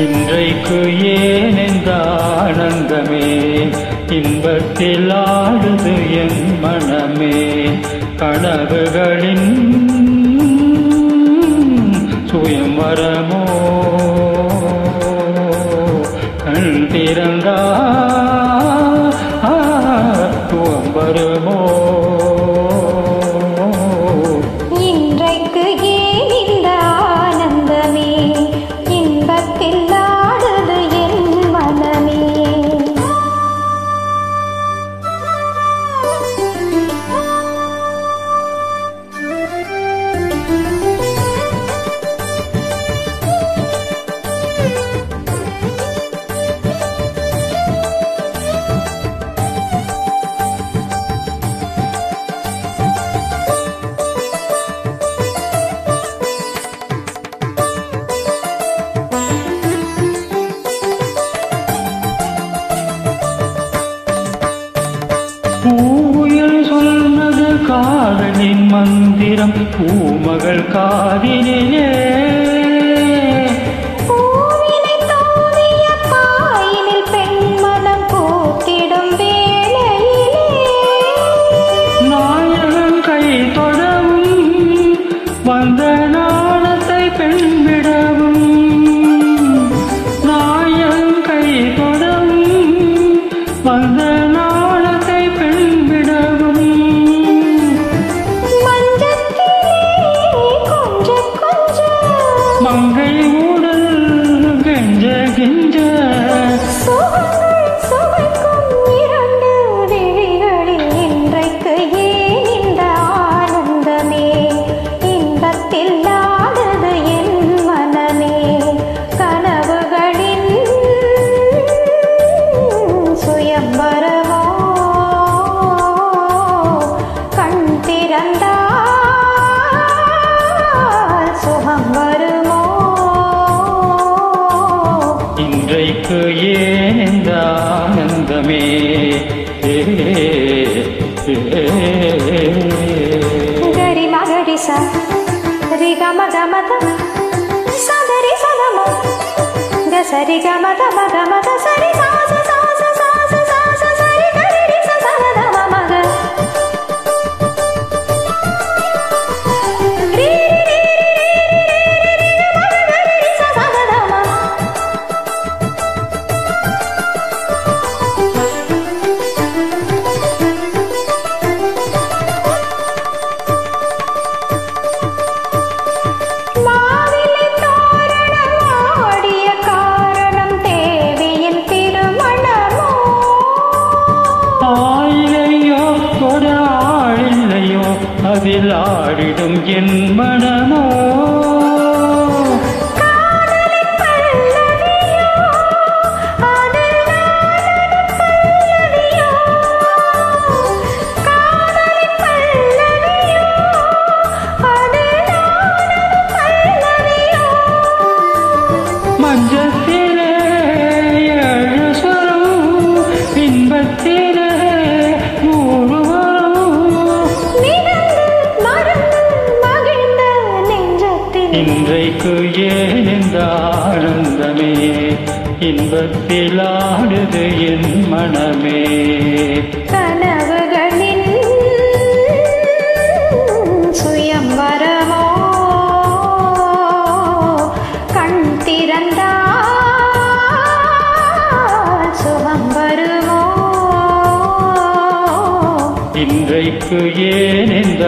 இன்றைக்கு ஏன் இந்த ஆனந்தமே இன்பத்தில் ஆடுது என் மனமே கனவுகளின் சுயம்வரமோ கண் திறந்தா துவம் வருமோ இன்றைக்கு ஏன் இந்த ஆனந்தமே இன்பத்தில் ஆடுது என் மனமே பூவுயல் சொன்னது காதலின் மந்திரம் பூமகள் காதிலே பூவினை தோதிய பாயினில் பெண்மனம் பூத்திடும் வேளையிலே நாயகன் கை தொடவும் வந்த நாணத்தை பெண்விடவும் நாயகன் கை தொடவும் வந்த நாணத்தை பெண்விடவும் மங்கை ஊடல் கெஞ்ச கெஞ்ச சுவைக்கும் இரண்டு விழிகளில் இன்றைக்கு ஏன் இந்த ஆனந்தமே இன்பத்தில் ஆடுது என் மனமே கனவுகளின் சுயம்பரமோ கண் திறந்தால் சுகம் வருமோ இன்றைக்கு ஏன் இந்த ஆனந்தமே ಗರಿ ಮಗಡಿ ಸ ರಿ ಗ ಮ ಗ ಮ ದ ಸ ದ ರಿ ಸ ಗ ಮ ಗ ಸ ರಿ ಗ ಮ ದ ಮ ಗ ಮ ದ ಸ ರಿ ಸ ಸ ಸ ಸ ಸ ಸ ಸ ಸ ಸ ರಿ ಗ ರಿ ರಿ ಸ ಸ ಗ ದ ಮ ಮ ಗ ರಿ ರಿ ರಿ ರಿ ರಿ ರಿ ಮ ಗ ಗ ರಿ ರಿ ಸ ಸ ಗ ದ ಮ மாவிலை தோரணம் ஆடிய காரணம் தேவியின் திருமணமோ ஆயிலையோ ஒரு ஆளில்லையோ அதில் ஆடிடும் என் மனமோ காதலின் பல்லவியோ அதில் நானும் பல்லவியோ காதலின் பல்லவியோ அதில் நானும் பல்லவியோ மஞ்சத்திலே ஏழு ஸ்வரம் இன்பத்திலே நூறு வரம் மிதந்து மறந்து மகிழ்ந்த நெஞ்சத்தில் இன்றைக்கு ஏன் இந்த ஆனந்தமே இன்பத்தில் ஆடுது என் மனமே கனவுகளின் சுயம்வரமோ கண் திறந்தால் சுகம் வருமோ இன்றைக்கு ஏன் இந்த